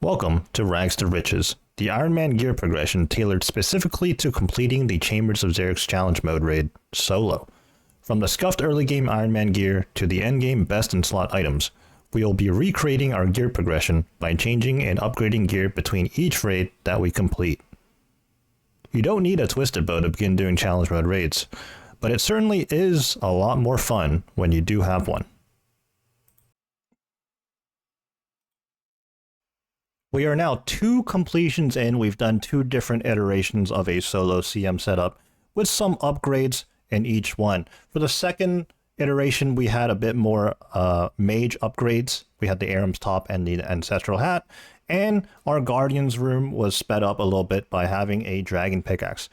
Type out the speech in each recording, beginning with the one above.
Welcome to Rags to Riches, the Ironman gear progression tailored specifically to completing the Chambers of Xerics challenge mode raid solo. From the scuffed early game Ironman gear to the endgame best in slot items, we will be recreating our gear progression by changing and upgrading gear between each raid that we complete. You don't need a twisted bow to begin doing challenge mode raids, but it certainly is a lot more fun when you do have one. We are now 2 completions in. We've done 2 different iterations of a solo CM setup with some upgrades in each one. For the second iteration, we had a bit more mage upgrades. We had the Aram's top and the Ancestral Hat, and our Guardians room was sped up a little bit by having a Dragon Pickaxe.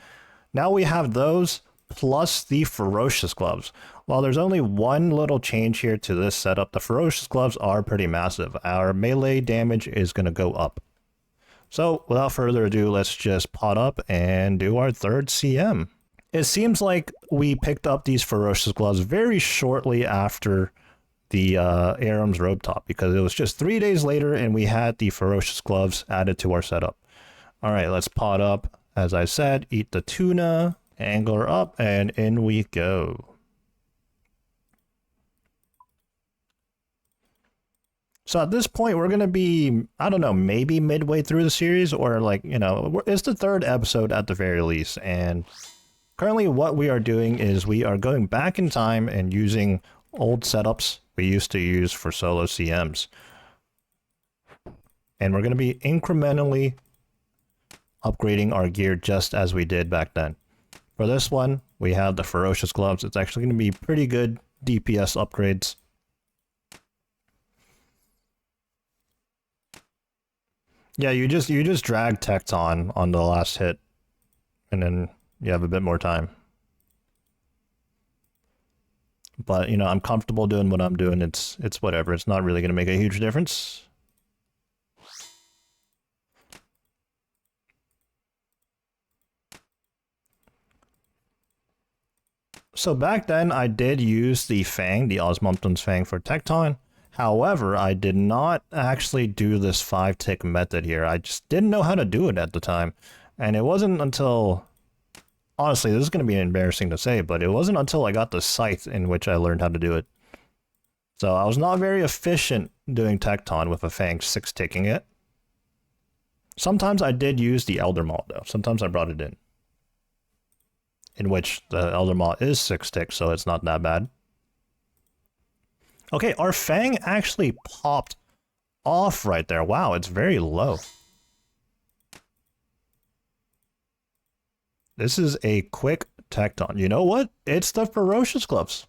Now we have those plus the Ferocious Gloves. While there's only one little change here to this setup, the Ferocious Gloves are pretty massive. Our melee damage is going to go up. So without further ado, let's just pot up and do our third CM. It seems like we picked up these Ferocious Gloves very shortly after the Aram's robe top, because it was just 3 days later and we had the Ferocious Gloves added to our setup. All right, let's pot up. As I said, eat the tuna, angler up, and in we go. So at this point, we're going to be, I don't know, maybe midway through the series, or like, you know, it's the 3rd episode at the very least. And currently what we are doing is we are going back in time and using old setups we used to use for solo CMs. And we're going to be incrementally upgrading our gear just as we did back then. For this one, we have the Ferocious Gloves. It's actually going to be pretty good DPS upgrades. Yeah, you just drag Tekton on the last hit, and then you have a bit more time. But, you know, I'm comfortable doing what I'm doing. It's whatever. It's not really going to make a huge difference. So back then, I did use the Fang, the Osmumten's Fang for Tekton. However, I did not actually do this 5-tick method here. I just didn't know how to do it at the time. And it wasn't until... Honestly, this is going to be embarrassing to say, but it wasn't until I got the scythe in which I learned how to do it. So I was not very efficient doing Tekton with a Fang 6-ticking it. Sometimes I did use the Elder Maul, though. Sometimes I brought it in which the Elder Maul is 6-tick, so it's not that bad. Okay, our Fang actually popped off right there. Wow, it's very low. This is a quick Tekton. You know what? It's the Ferocious Gloves.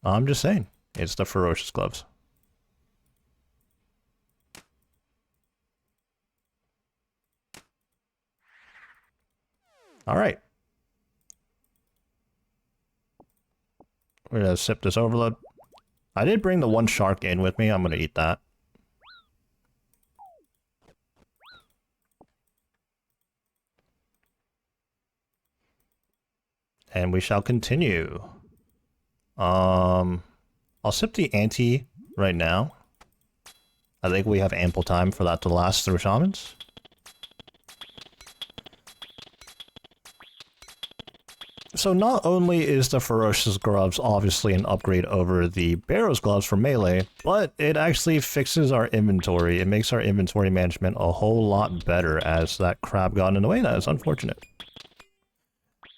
I'm just saying. It's the Ferocious Gloves. All right. We're going to sip this overload. I did bring the 1 shark in with me. I'm going to eat that. And we shall continue. I'll sip the ante right now. I think we have ample time for that to last through Shamans. So not only is the Ferocious Gloves obviously an upgrade over the Barrow's Gloves for melee, but it actually fixes our inventory. It makes our inventory management a whole lot better, as that crab got in the way. That is unfortunate.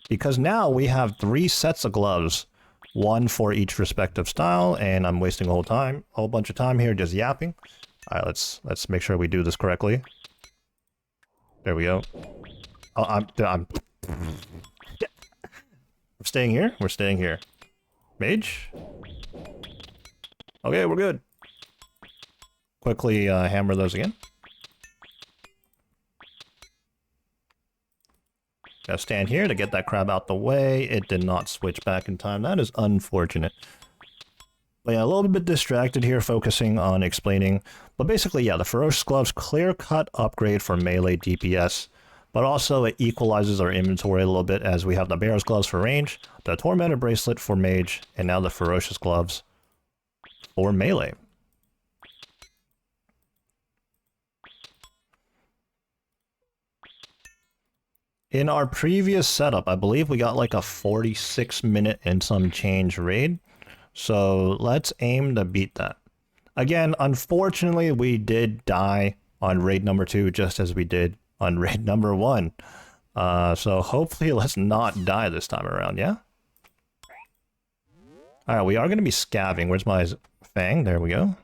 Because now we have 3 sets of gloves, 1 for each respective style, and I'm wasting a whole bunch of time here just yapping. All right, let's make sure we do this correctly. There we go. Oh, I'm We're staying here? We're staying here. Mage? Okay, we're good. Quickly hammer those again. Gotta stand here to get that crab out the way. It did not switch back in time. That is unfortunate. But yeah, a little bit distracted here, focusing on explaining. But basically, yeah, the Ferocious Gloves, clear-cut upgrade for melee DPS. But also it equalizes our inventory a little bit, as we have the Barrow's Gloves for range, the Tormentor Bracelet for mage, and now the Ferocious Gloves for melee. In our previous setup, I believe we got like a 46-minute and some change raid. So let's aim to beat that. Again, unfortunately, we did die on raid number 2 just as we did on raid number 1. So hopefully let's not die this time around, yeah? Alright, we are going to be scavving. Where's my fang? There we go.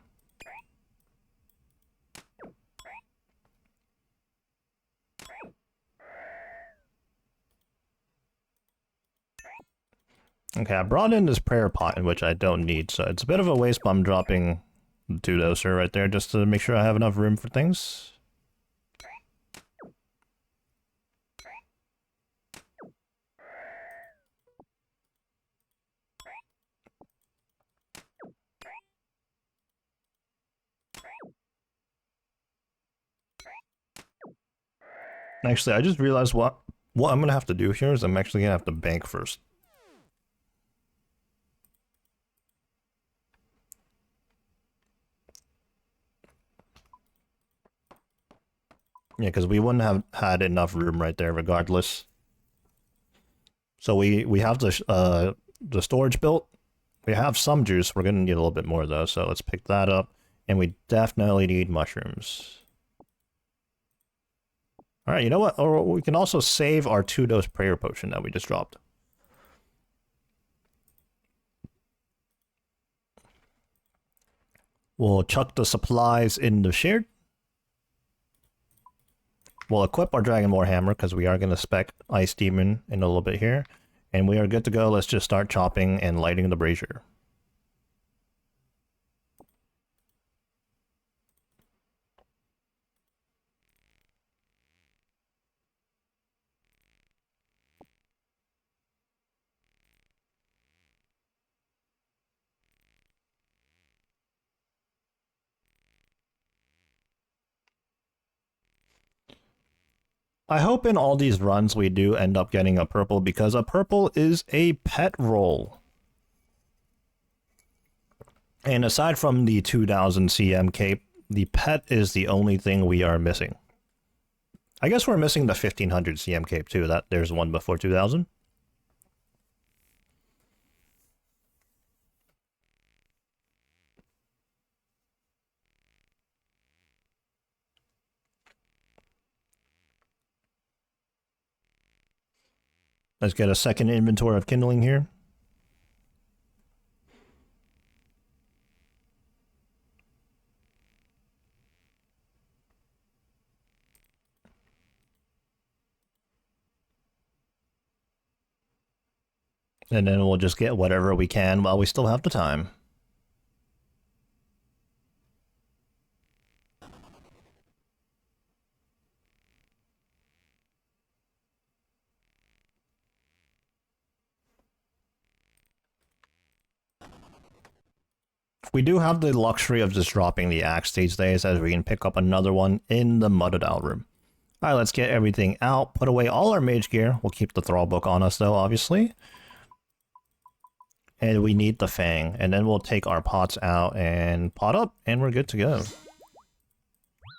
Okay, I brought in this prayer pot, in which I don't need, so it's a bit of a waste, but I'm dropping the 2-doser right there just to make sure I have enough room for things. Actually, I just realized what I'm gonna have to do here is I'm actually gonna have to bank first. Yeah, because we wouldn't have had enough room right there regardless. So we have the storage built. We have some juice. We're gonna need a little bit more though, so let's pick that up. And we definitely need mushrooms. Alright, you know what? Or we can also save our 2-dose prayer potion that we just dropped. We'll chuck the supplies in the shared. We'll equip our Dragon Warhammer because we are going to spec Ice Demon in a little bit here. And we are good to go. Let's just start chopping and lighting the brazier. I hope in all these runs we do end up getting a purple because a purple is a pet roll. And aside from the 2000 CM cape, the pet is the only thing we are missing. I guess we're missing the 1500 CM cape too. There's one before 2000. Let's get a second inventory of kindling here. And then we'll just get whatever we can while we still have the time. We do have the luxury of just dropping the axe these days, as we can pick up another one in the Muttadile room. Alright, let's get everything out, put away all our mage gear. We'll keep the thrall book on us though, obviously. And we need the fang, and then we'll take our pots out and pot up, and we're good to go.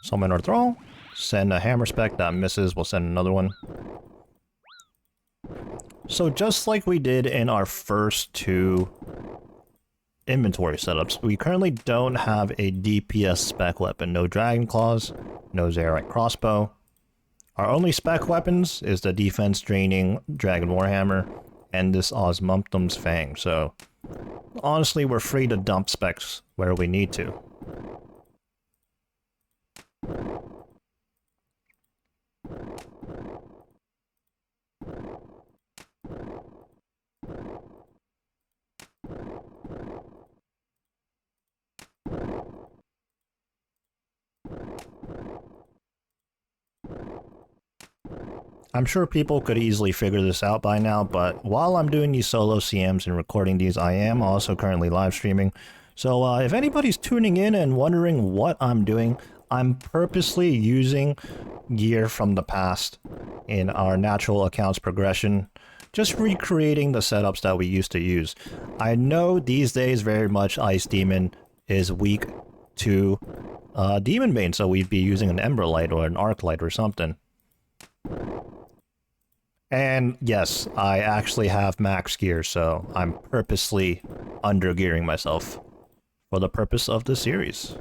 Summon our thrall, send a hammer spec that misses, we'll send another one. So just like we did in our first 2 inventory setups, we currently don't have a DPS spec weapon. No Dragon Claws, no Xeric crossbow. Our only spec weapons is the defense draining Dragon Warhammer and this Osmumptum's Fang, so honestly we're free to dump specs where we need to. I'm sure people could easily figure this out by now, but while I'm doing these solo CMs and recording these, I am also currently live streaming. So if anybody's tuning in and wondering what I'm doing, I'm purposely using gear from the past in our natural accounts progression, just recreating the setups that we used to use. I know these days very much Ice Demon is weak to Demon Bane, so we'd be using an Ember Light or an Arc Light or something. And yes, I actually have max gear, so I'm purposely undergearing myself for the purpose of this series.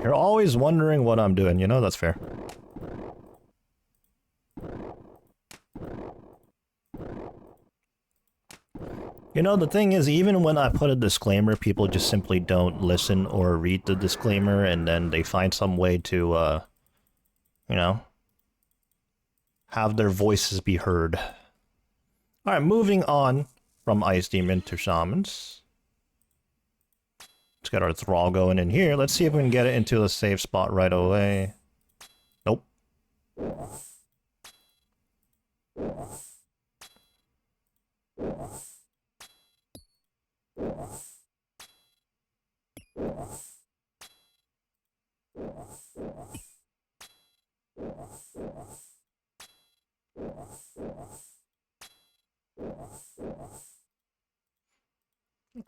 You're always wondering what I'm doing, you know, that's fair. You know, the thing is, even when I put a disclaimer, people just simply don't listen or read the disclaimer, and then they find some way to, you know, have their voices be heard. Alright, moving on from Ice Demon to Shamans. Let's get our Thrall going in here. Let's see if we can get it into the safe spot right away. Nope.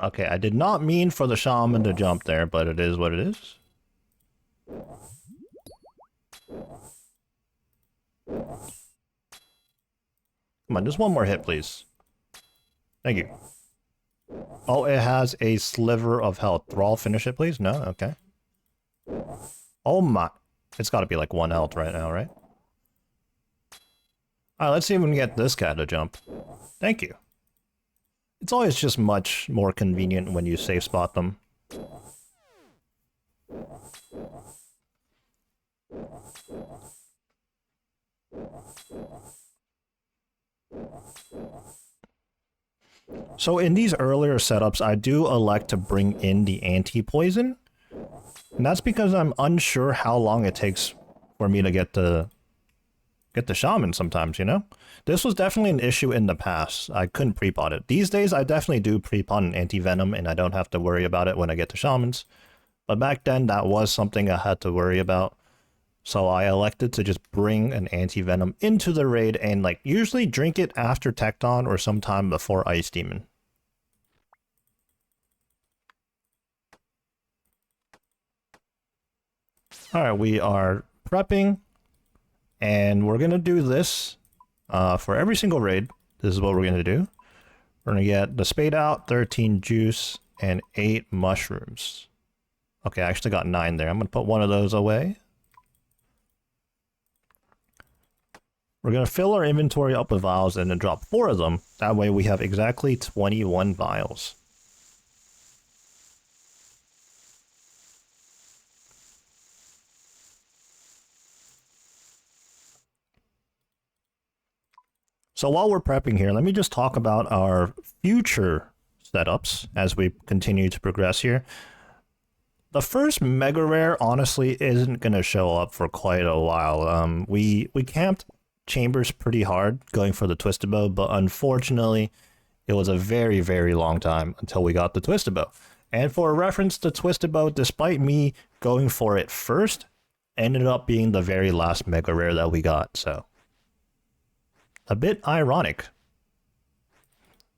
Okay, I did not mean for the shaman to jump there, but it is what it is. Come on, just one more hit, please. Thank you. Oh, it has a sliver of health. Thrall, finish it, please? No? Okay. Oh my. It's gotta be like 1 health right now, right? Alright, let's see if we can get this guy to jump. Thank you. It's always just much more convenient when you safe spot them. So in these earlier setups, I do elect to bring in the anti-poison. And that's because I'm unsure how long it takes for me to get the shaman sometimes, you know? This was definitely an issue in the past. I couldn't pre-pot it. These days, I definitely do pre-pot an anti-venom, and I don't have to worry about it when I get to shamans. But back then, that was something I had to worry about. So I elected to just bring an anti-venom into the raid and like usually drink it after Tekton or sometime before Ice Demon. Alright, we are prepping. And we're going to do this for every single raid. This is what we're going to do. We're going to get the spade out, 13 juice, and 8 mushrooms. Okay, I actually got 9 there. I'm going to put one of those away. We're going to fill our inventory up with vials and then drop 4 of them. That way we have exactly 21 vials. So while we're prepping here, let me just talk about our future setups as we continue to progress here. The first mega rare honestly isn't going to show up for quite a while. We camped chambers pretty hard going for the Twisted Bow, but unfortunately it was a very, very long time until we got the Twisted Bow. And for reference, the Twisted Bow, despite me going for it first, ended up being the very last mega rare that we got, so a bit ironic.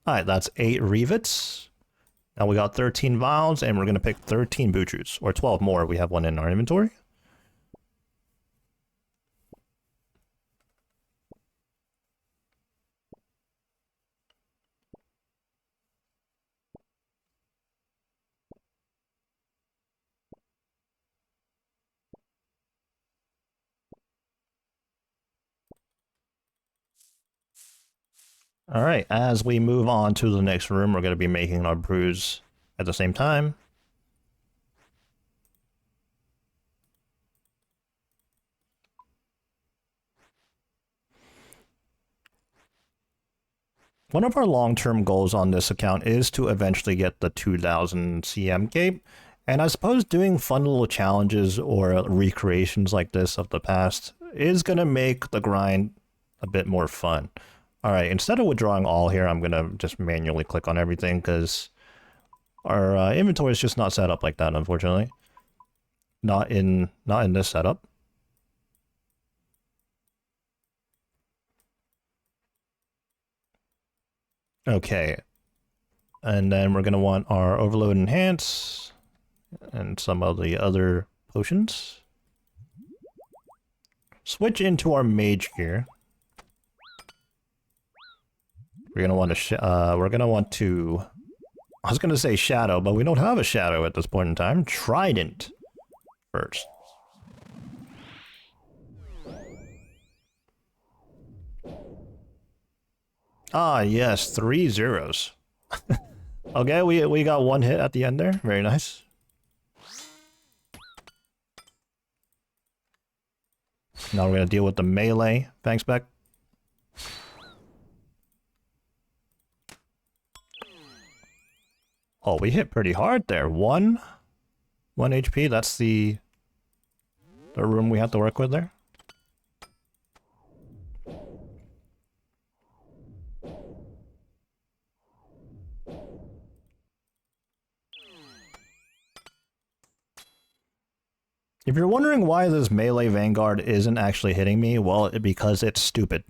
Alright, that's 8 rivets. Now we got 13 vials, and we're going to pick 13 boot shoots, or 12 more. We have one in our inventory. Alright, as we move on to the next room, we're going to be making our brews at the same time. One of our long-term goals on this account is to eventually get the 2000 CM cape, and I suppose doing fun little challenges or recreations like this of the past is going to make the grind a bit more fun. Alright, instead of withdrawing all here, I'm going to just manually click on everything because our inventory is just not set up like that, unfortunately. Not in this setup. Okay. And then we're going to want our Overload Enhance and some of the other potions. Switch into our mage gear. we're gonna want to. I was gonna say shadow, but we don't have a shadow at this point in time. Trident first. Ah, yes, 3 zeros. Okay, we got 1 hit at the end there. Very nice. Now we're gonna deal with the melee. Thanks, Beck. Oh, we hit pretty hard there. 1 HP. That's the room we have to work with there. If you're wondering why this melee Vanguard isn't actually hitting me, well, because it's stupid.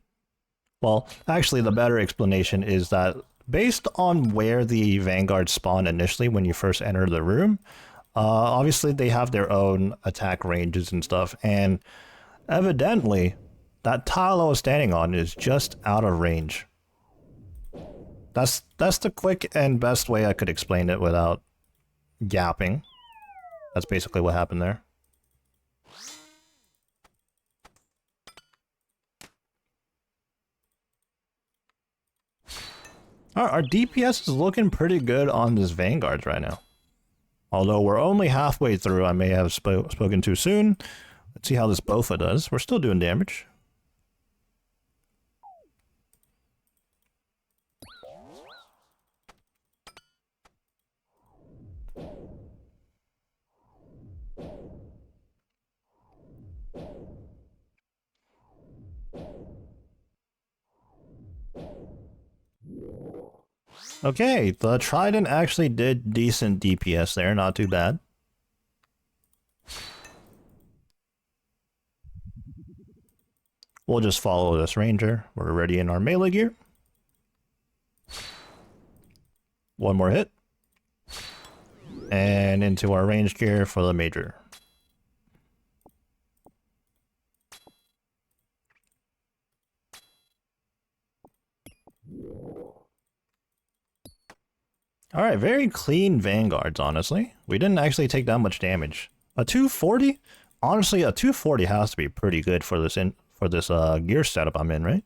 Well, actually, the better explanation is that based on where the Vanguard spawn initially when you first enter the room, obviously they have their own attack ranges and stuff, and evidently, that tile I was standing on is just out of range. That's the quick and best way I could explain it without yapping. That's basically what happened there. Our DPS is looking pretty good on this Vanguard right now. Although we're only halfway through, I may have spoken too soon. Let's see how this Bofa does. We're still doing damage. Okay, the Trident actually did decent DPS there, not too bad. We'll just follow this Ranger. We're already in our melee gear. 1 more hit. And into our range gear for the Major. Alright, very clean Vanguards, honestly. We didn't actually take that much damage. A 240? Honestly, a 240 has to be pretty good for this gear setup I'm in, right?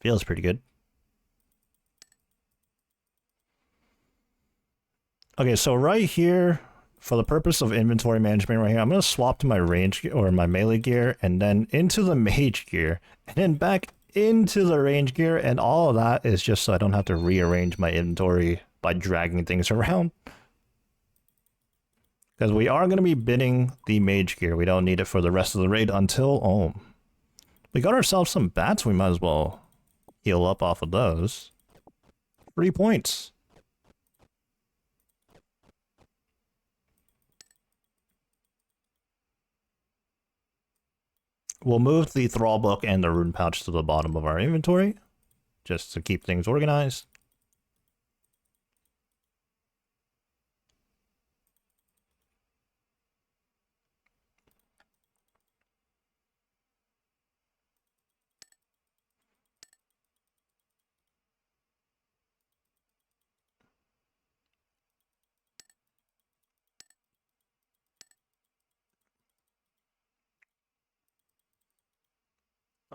Feels pretty good. Okay, so right here, for the purpose of inventory management right here, I'm going to swap to my range or my melee gear and then into the mage gear and then back into the range gear, and all of that is just so I don't have to rearrange my inventory by dragging things around. Because we are going to be bidding the mage gear. We don't need it for the rest of the raid until Olm. We got ourselves some bats, we might as well heal up off of those. 3 points. We'll move the Thrall Book and the Rune Pouch to the bottom of our inventory, just to keep things organized.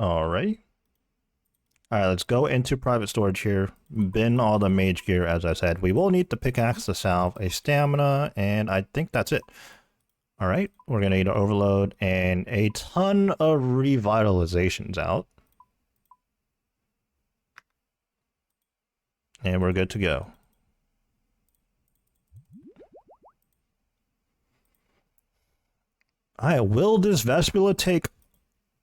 Alright. Alright, let's go into private storage here. Bin all the mage gear, as I said. We will need the pickaxe, the salve, a stamina, and I think that's it. Alright, we're going to need an overload and a ton of revitalizations out. And we're good to go. Alright, will this Vespula take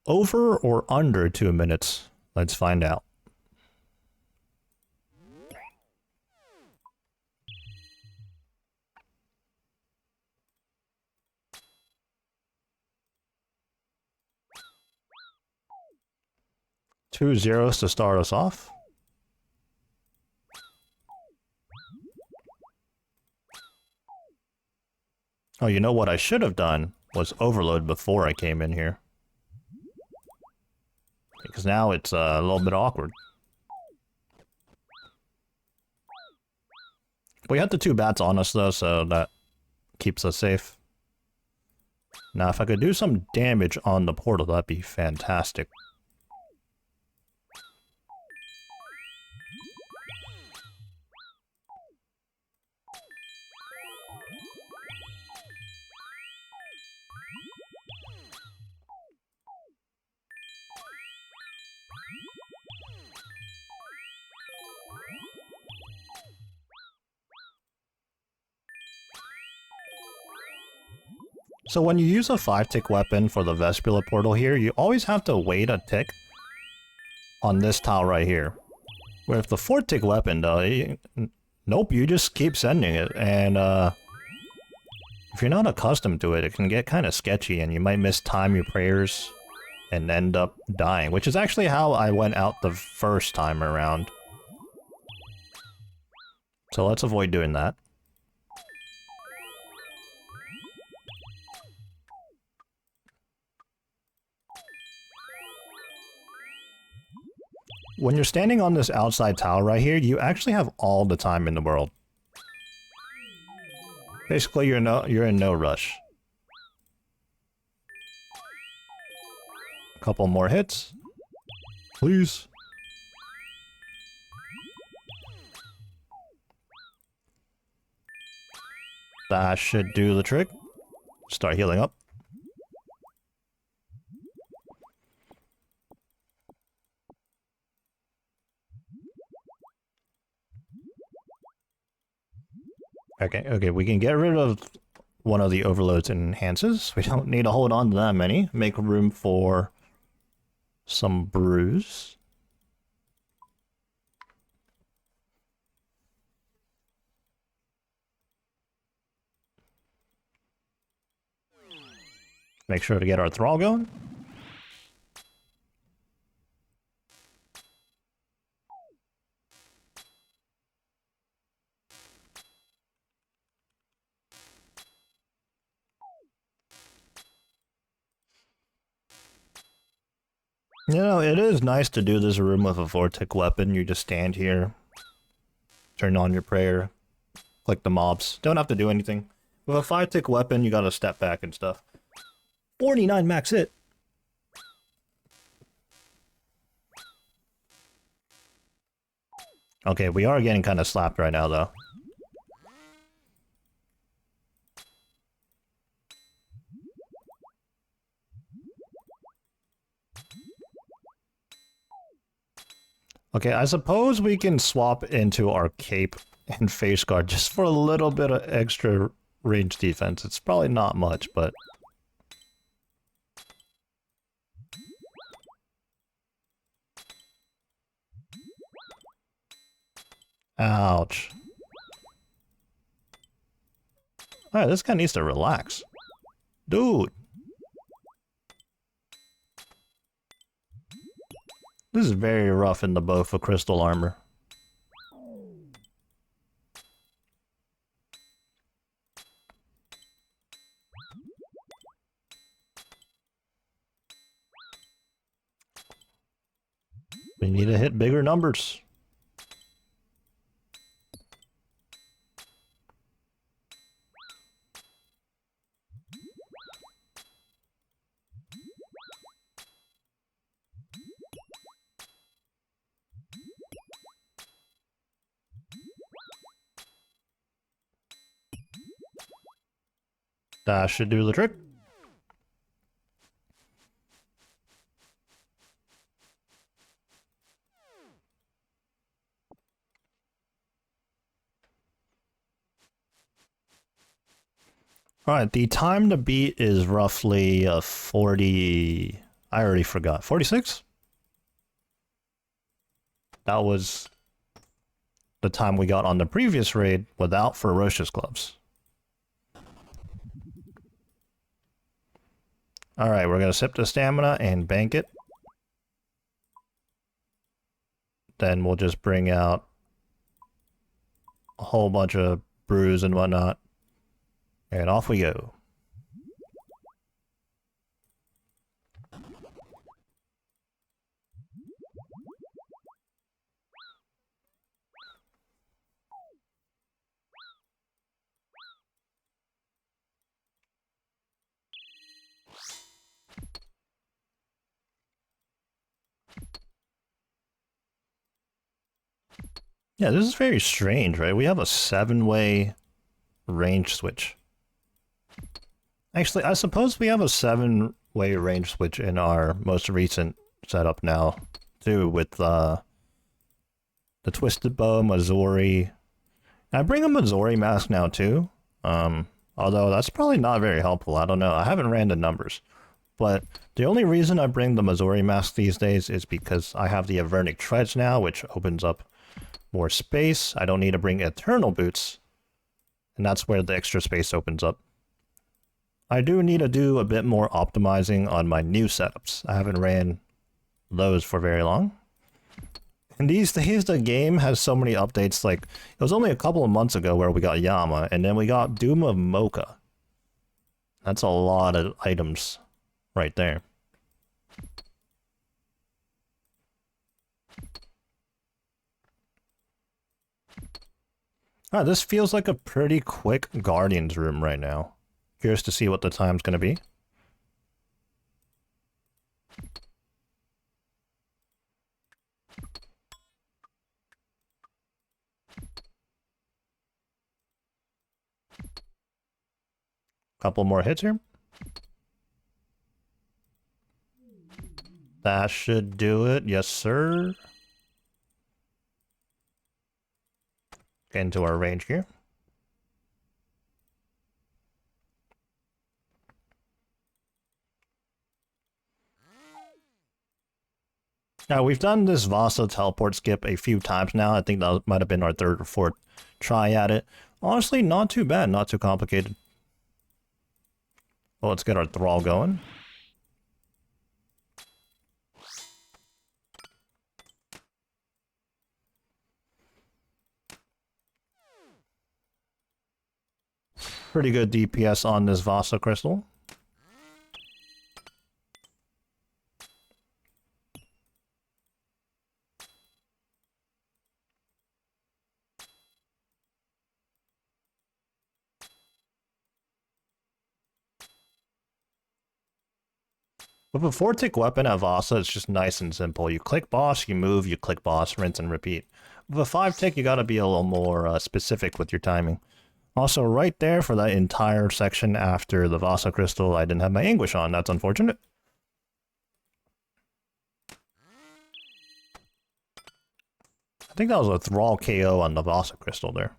over or under 2 minutes? Let's find out. Two zeros to start us off. Oh, you know what I should have done was overload before I came in here. Because now it's a little bit awkward. We had the 2 bats on us though, so that keeps us safe. Now if I could do some damage on the portal, that'd be fantastic. So when you use a 5-tick weapon for the Vespula portal here, you always have to wait a tick on this tile right here. Where if the 4-tick weapon though, nope, you just keep sending it, and if you're not accustomed to it, it can get kind of sketchy and you might mistime your prayers and end up dying, which is actually how I went out the first time around. So let's avoid doing that. When you're standing on this outside tile right here, you actually have all the time in the world. Basically, you're in no rush. A couple more hits. Please. That should do the trick. Start healing up. Okay, we can get rid of one of the overloads and enhances. We don't need to hold on to that many. Make room for some brews. Make sure to get our thrall going. You know, it is nice to do this room with a 4-tick weapon. You just stand here, turn on your prayer, click the mobs. Don't have to do anything. With a 5-tick weapon, you gotta step back and stuff. 49 max hit. Okay, we are getting kind of slapped right now, though. Okay, I suppose we can swap into our cape and face guard just for a little bit of extra range defense. It's probably not much, but... Ouch. Alright, this guy needs to relax. Dude! This is very rough in the bow for crystal armor. We need to hit bigger numbers. That should do the trick. Alright, the time to beat is roughly 40... I already forgot. 46? That was the time we got on the previous raid without Ferocious Gloves. Alright, we're going to sip the stamina and bank it. Then we'll just bring out a whole bunch of brews and whatnot. And off we go. Yeah, this is very strange, right? We have a 7-way range switch. Actually, I suppose we have a 7-way range switch in our most recent setup now, too, with the Twisted Bow, Missouri. I bring a Missouri mask now, too. Although that's probably not very helpful. I don't know. I haven't ran the numbers. But the only reason I bring the Missouri mask these days is because I have the Avernic Treads now, which opens up more space. I don't need to bring Eternal Boots. And that's where the extra space opens up. I do need to do a bit more optimizing on my new setups. I haven't ran those for very long. And these days, the game has so many updates. Like, it was only a couple of months ago where we got Yama, and then we got Doom of Mocha. That's a lot of items right there. Ah, this feels like a pretty quick Guardians room right now. Curious to see what the time's going to be. Couple more hits here. That should do it. Yes, sir. Get into our range here. Now, we've done this Vasa teleport skip a few times now. I think that might have been our 3rd or 4th try at it. Honestly, not too bad, not too complicated. Well, let's get our Thrall going. Pretty good DPS on this Vasa crystal. With a 4-tick weapon at Vasa, it's just nice and simple. You click boss, you move, you click boss, rinse and repeat. With a 5-tick, you gotta be a little more specific with your timing. Also, right there for that entire section after the Vasa crystal, I didn't have my Anguish on. That's unfortunate. I think that was a Thrall KO on the Vasa crystal there.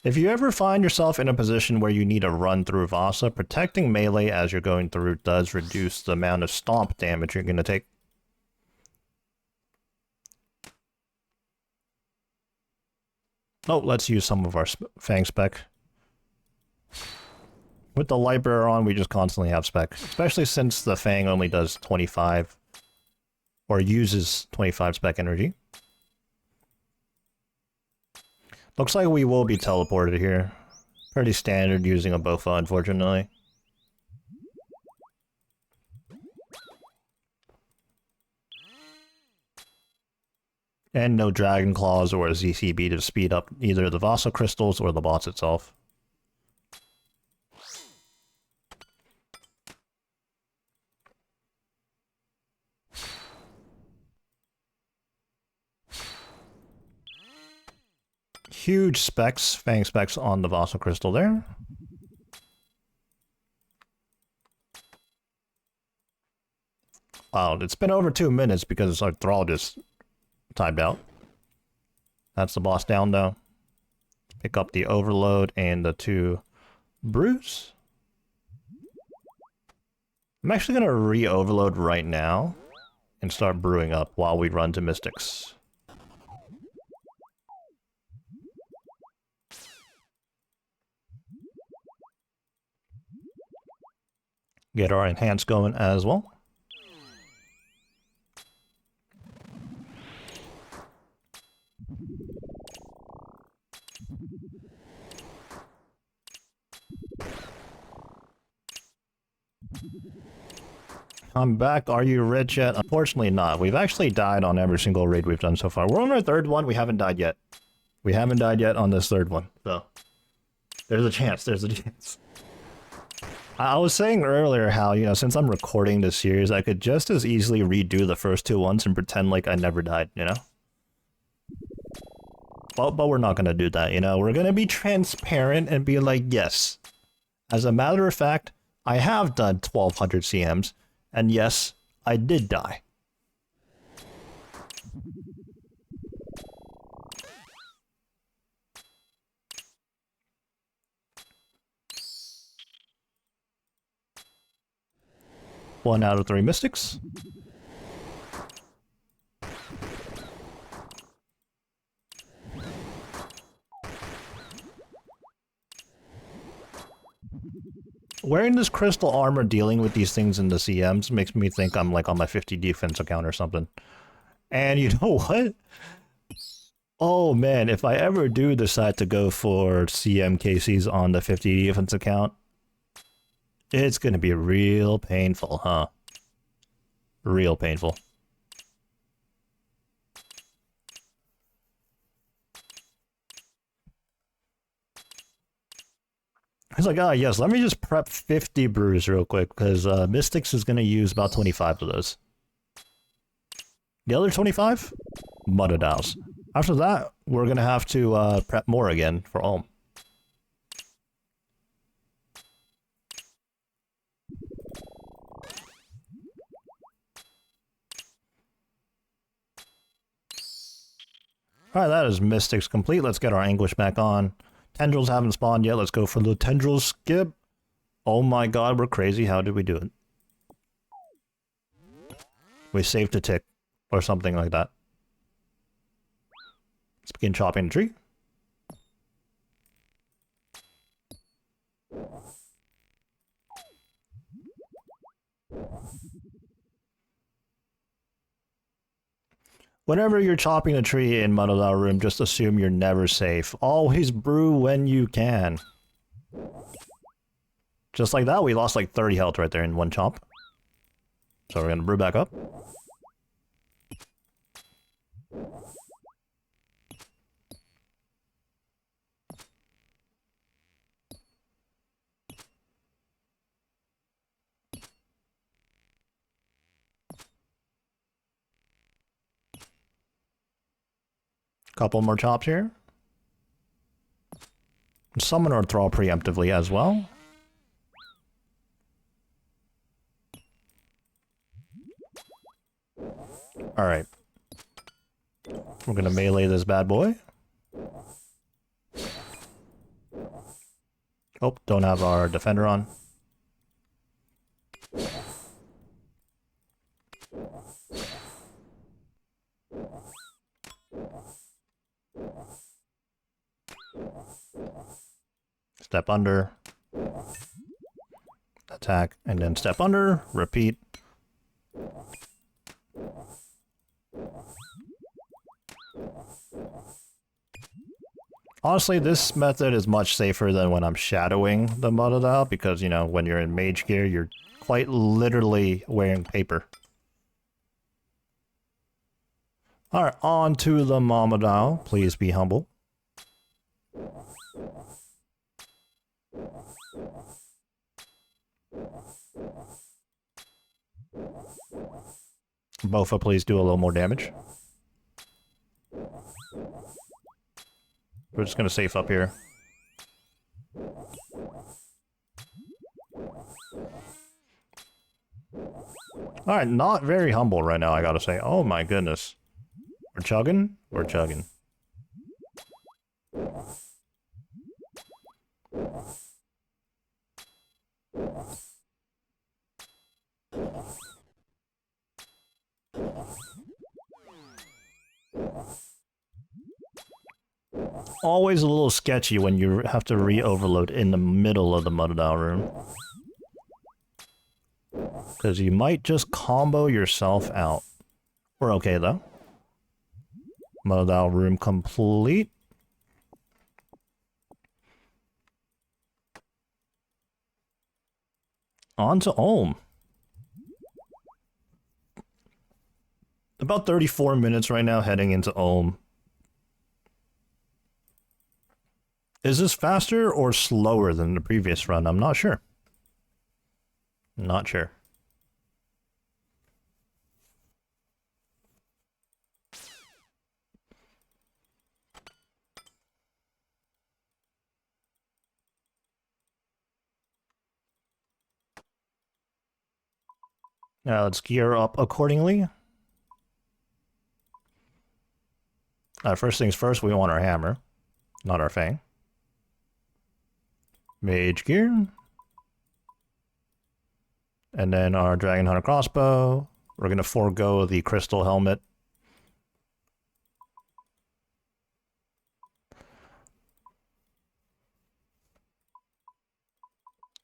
If you ever find yourself in a position where you need to run through Vasa, protecting melee as you're going through does reduce the amount of stomp damage you're going to take. Oh, let's use some of our Fang spec. With the Light Bearer on, we just constantly have spec. Especially since the Fang only does 25, or uses 25 spec energy. Looks like we will be teleported here. Pretty standard using a Bofa, unfortunately. And no Dragon Claws or a ZCB to speed up either the Vasa crystals or the boss itself. Huge specs, Fang specs on the Vasa crystal there. Wow, it's been over 2 minutes because our Thrall just timed out. That's the boss down though. Pick up the Overload and the 2 brews. I'm actually going to re-overload right now and start brewing up while we run to Mystics. Get our enhance going as well. I'm back. Are you rich yet? Unfortunately not. We've actually died on every single raid we've done so far. We're on our 3rd one. We haven't died yet. We haven't died yet on this 3rd one. So, there's a chance. There's a chance. I was saying earlier how, you know, since I'm recording this series, I could just as easily redo the first two ones and pretend like I never died, you know? But we're not gonna do that, you know? We're gonna be transparent and be like, yes. As a matter of fact, I have done 1200 CMs, and yes, I did die. One out of 3 mystics. Wearing this crystal armor dealing with these things in the CMs makes me think I'm like on my 50 defense account or something. And you know what? Oh man, if I ever do decide to go for CM KCs on the 50 defense account, it's gonna be real painful, huh? Real painful. He's like, ah, yes, let me just prep 50 brews real quick, because Mystics is going to use about 25 of those. The other 25? Muttadiles. After that, we're going to have to prep more again for Olm. Alright, that is Mystics complete. Let's get our Anguish back on. Tendrils haven't spawned yet. Let's go for the Tendril skip. Oh my god, we're crazy. How did we do it? We saved a tick. Or something like that. Let's begin chopping the tree. Whenever you're chopping a tree in Muttadile Room, just assume you're never safe. Always brew when you can. Just like that, we lost like 30 health right there in one chop. So we're gonna brew back up. Couple more chops here. Summon or Thrall preemptively as well. Alright. We're gonna melee this bad boy. Oh, don't have our defender on. Step under. Attack, and then step under, repeat. Honestly, this method is much safer than when I'm shadowing the Muttadile, because, you know, when you're in mage gear, you're quite literally wearing paper. Alright, on to the Muttadile. Please be humble. Bofa, please do a little more damage. We're just gonna safe up here. Alright, not very humble right now, I gotta say. Oh my goodness. We're chugging? We're chugging. Always a little sketchy when you have to re-overload in the middle of the Muttadile room. Because you might just combo yourself out. We're okay though. Muttadile room complete. On to Olm. About 34 minutes right now heading into Olm. Is this faster or slower than the previous run? I'm not sure. Not sure. Now let's gear up accordingly. First things first, we want our hammer, not our fang. Mage gear. And then our Dragon Hunter crossbow. We're going to forego the crystal helmet.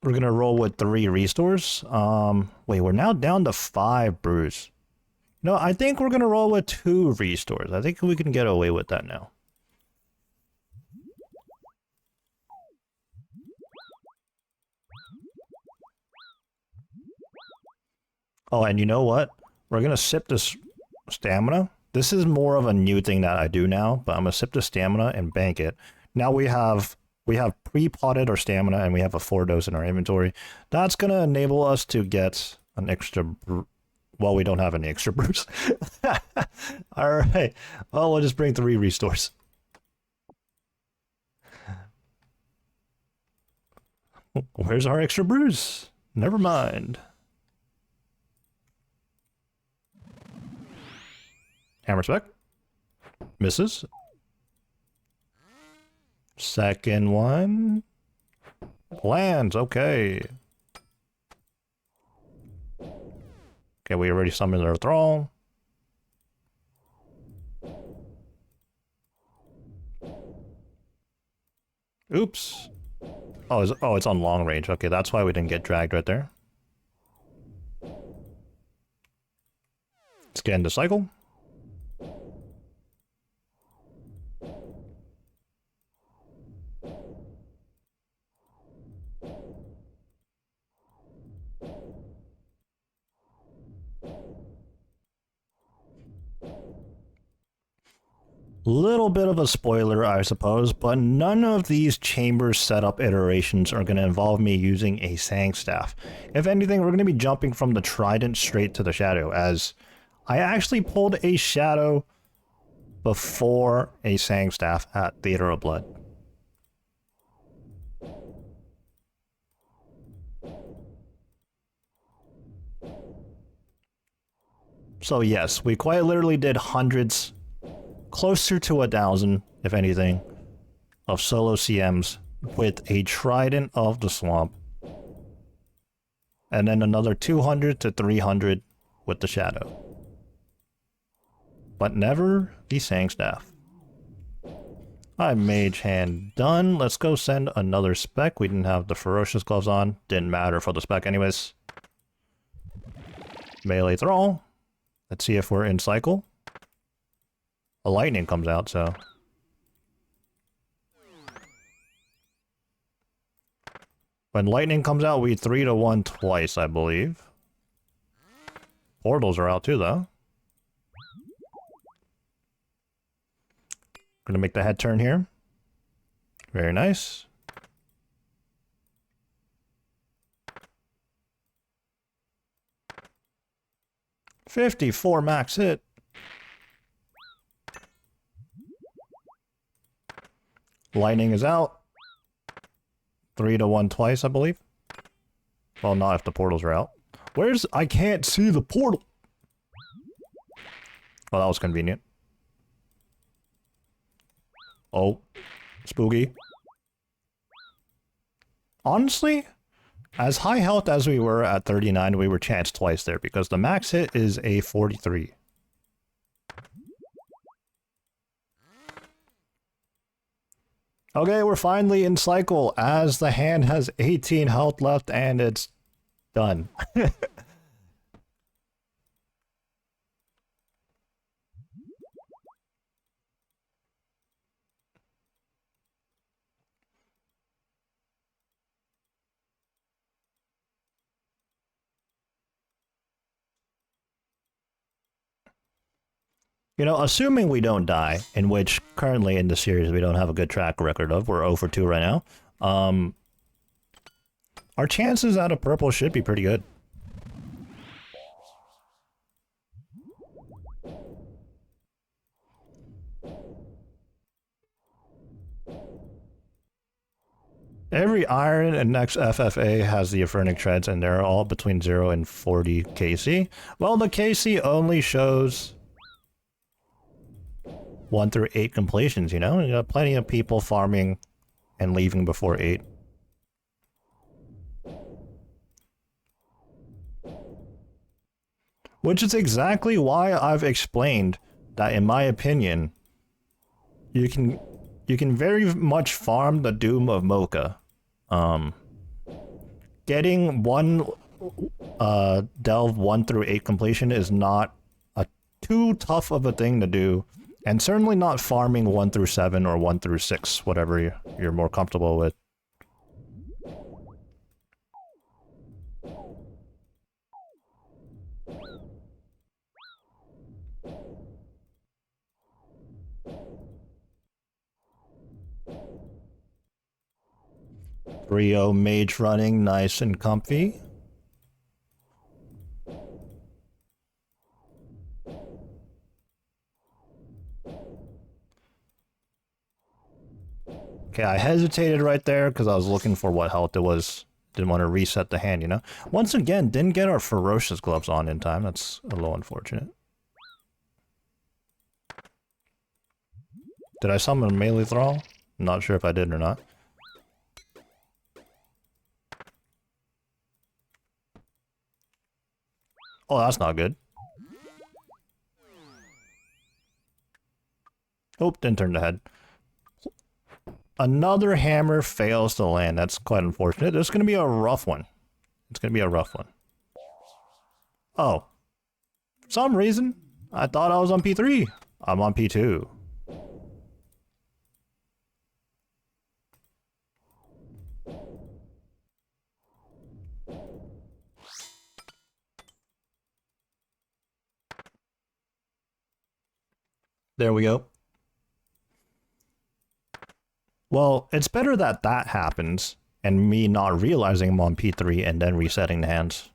We're going to roll with 3 restores. Wait, we're now down to 5 brews. No, I think we're going to roll with 2 restores. I think we can get away with that now. Oh, and you know what? We're going to sip this stamina. This is more of a new thing that I do now, but I'm going to sip the stamina and bank it. Now we have pre-potted our stamina and we have a 4 dose in our inventory. That's going to enable us to get an extra... Well, we don't have any extra brews. Alright. Well, we'll just bring 3 restores. Where's our extra brews? Never mind. Hammer spec. Misses. Second one. Lands, okay. Okay, we already summoned our thrall. Oops. Oh, it's on long range. Okay, that's why we didn't get dragged right there. Let's get into cycle. Little bit of a spoiler, I suppose, but none of these chamber setup iterations are going to involve me using a Sang Staff. If anything, we're going to be jumping from the Trident straight to the Shadow, as I actually pulled a Shadow before a Sang Staff at Theater of Blood. So yes, we quite literally did hundreds, closer to 1,000, if anything, of solo CMs with a Trident of the Swamp. And then another 200 to 300 with the Shadow. But never the Sang Staff. Alright, Mage Hand done. Let's go send another spec. We didn't have the Ferocious Gloves on. Didn't matter for the spec anyways. Melee Thrall. Let's see if we're in cycle. A lightning comes out, so... When lightning comes out, we 3-1 twice, I believe. Portals are out too, though. Gonna make the head turn here. Very nice. $54 max hit. Lightning is out. 3-1 twice, I believe. Well, not if the portals are out. Where's... I can't see the portal! Well, that was convenient. Oh. Spooky. Honestly, as high health as we were at 39, we were chanced twice there, because the max hit is a 43. Okay, we're finally in cycle, as the hand has 18 health left, and it's done. You know, assuming we don't die, in which currently in the series we don't have a good track record of, we're 0 for 2 right now, our chances out of purple should be pretty good. Every iron and next FFA has the Aphernix treads, and they're all between 0 and 40 KC. Well, the KC only shows 1 through 8 completions, you know? You got plenty of people farming and leaving before 8. Which is exactly why I've explained that, in my opinion, you can very much farm the Doom of Mocha. Getting one delve 1 through 8 completion is not too tough of a thing to do, and certainly not farming 1 through 7 or 1 through 6, whatever you're more comfortable with. Rio mage running, nice and comfy. Okay, I hesitated right there because I was looking for what health it was. Didn't want to reset the hand, you know? Once again, didn't get our ferocious gloves on in time. That's a little unfortunate. Did I summon a melee thrall? Not sure if I did or not. Oh, that's not good. Oh, didn't turn the head. Another hammer fails to land. That's quite unfortunate. This is going to be a rough one. It's going to be a rough one. Oh. For some reason, I thought I was on P3. I'm on P2. There we go. Well, it's better that that happens, and me not realizing I'm on P3 and then resetting the hands.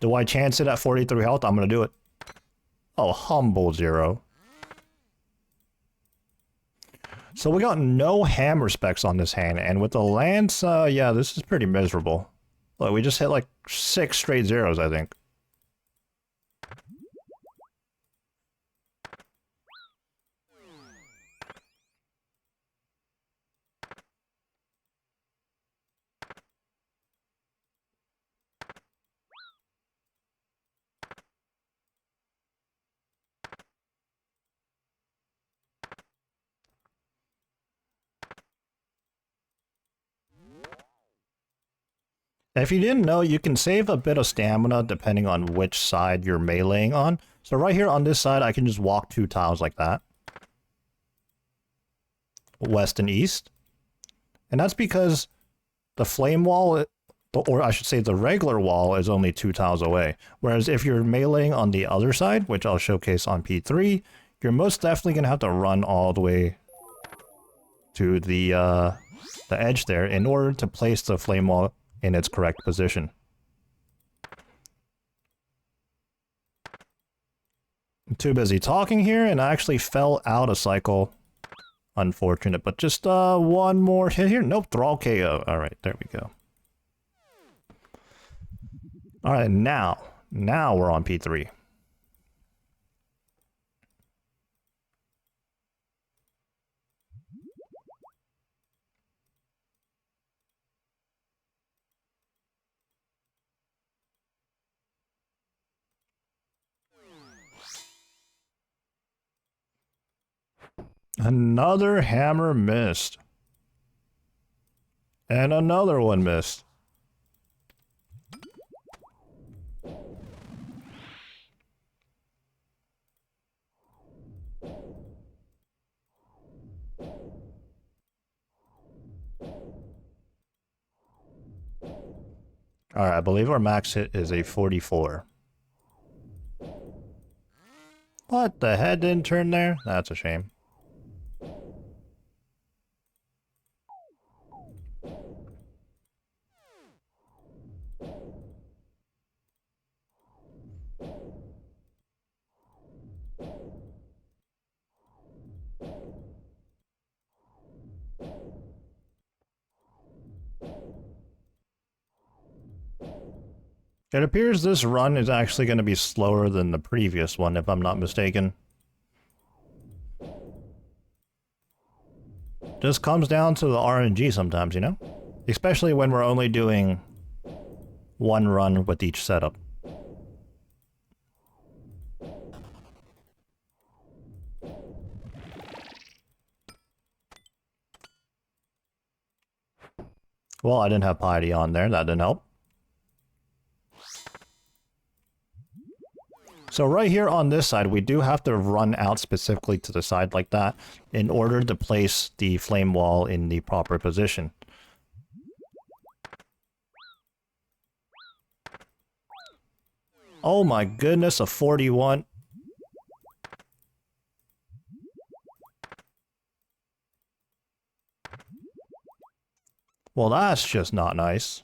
Do I chance it at 43 health? I'm gonna do it. Oh, humble 0. So we got no hammer specs on this hand, and with the lance, yeah, this is pretty miserable. Like, we just hit like 6 straight zeros, I think. If you didn't know, you can save a bit of stamina depending on which side you're meleeing on. So right here on this side, I can just walk 2 tiles like that. West and east. And that's because the flame wall, or I should say the regular wall, is only 2 tiles away. Whereas if you're meleeing on the other side, which I'll showcase on P3, you're most definitely going to have to run all the way to the edge there in order to place the flame wall in its correct position. I'm too busy talking here, and I actually fell out of cycle. Unfortunate, but just one more hit here. Nope, Thrall KO. Alright, there we go. Alright, now we're on P3. Another hammer missed. And another one missed. Alright, I believe our max hit is a 44. What? The head didn't turn there? That's a shame. It appears this run is actually going to be slower than the previous one, if I'm not mistaken. Just comes down to the RNG sometimes, you know? Especially when we're only doing one run with each setup. Well, I didn't have piety on there. That didn't help. So right here on this side, we do have to run out specifically to the side like that in order to place the flame wall in the proper position. Oh my goodness, a 41. Well, that's just not nice.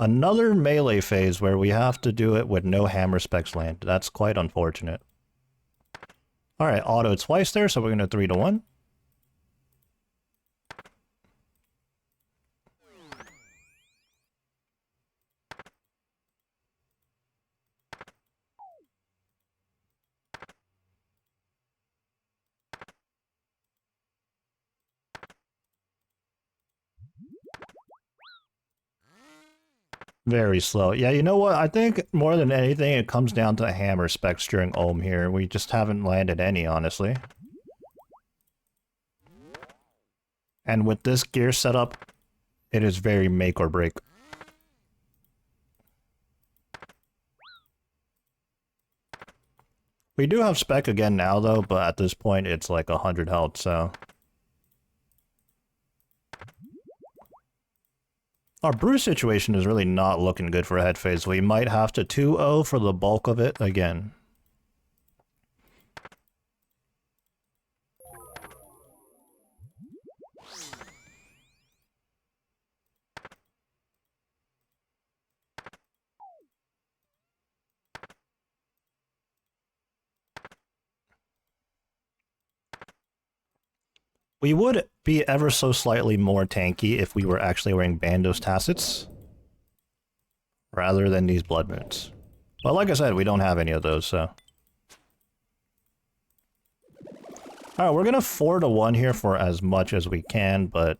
Another melee phase where we have to do it with no hammer specs land. That's quite unfortunate. Alright, auto twice there, so we're going to 3 to 1. Very slow. Yeah, you know what? I think more than anything, it comes down to hammer specs during Olm here. We just haven't landed any, honestly. And with this gear setup, it is very make or break. We do have spec again now, though, but at this point, it's like 100 health, so... Our brew situation is really not looking good for a head phase. We might have to 2-0 for the bulk of it again. We would be ever so slightly more tanky if we were actually wearing Bandos Tacits rather than these Blood Moons. But like I said, we don't have any of those, so... Alright, we're gonna 4 to 1 here for as much as we can, but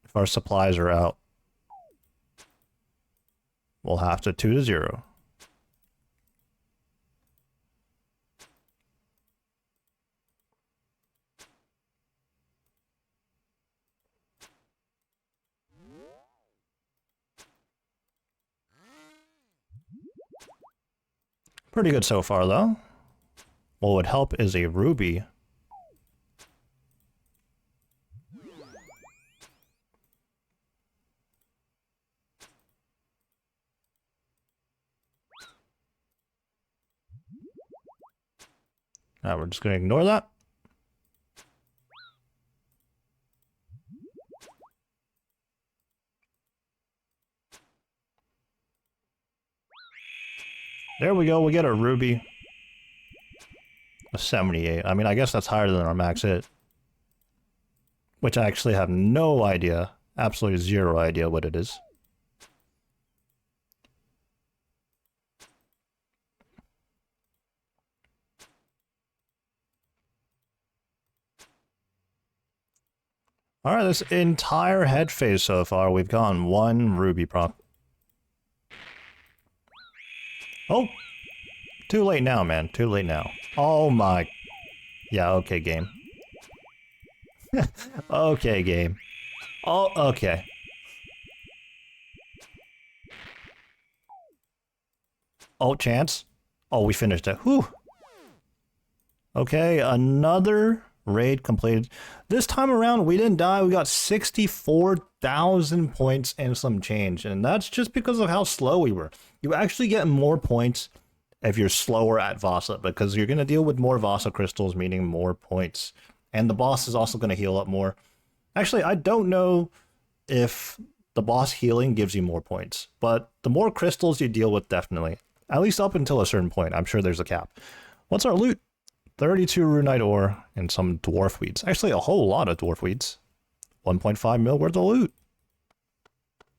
if our supplies are out, we'll have to 2 to 0. Pretty good so far, though. What would help is a ruby. Now we're just going to ignore that. There we go, we get a ruby. A 78. I mean, I guess that's higher than our max hit. Which I actually have no idea, absolutely zero idea what it is. Alright, this entire head phase so far, we've gotten 1 ruby prop. Oh! Too late now, man. Too late now. Oh my... Yeah, okay, game. Okay, game. Oh, okay. Oh, chance. Oh, we finished it. Whew. Okay, another raid completed. This time around, we didn't die. We got 64,000 points and some change. And that's just because of how slow we were. You actually get more points if you're slower at Vasa, because you're going to deal with more Vasa crystals, meaning more points. And the boss is also going to heal up more. Actually, I don't know if the boss healing gives you more points. But the more crystals you deal with, definitely. At least up until a certain point. I'm sure there's a cap. What's our loot? 32 runite ore and some dwarf weeds. Actually, a whole lot of dwarf weeds. 1.5 mil worth of loot.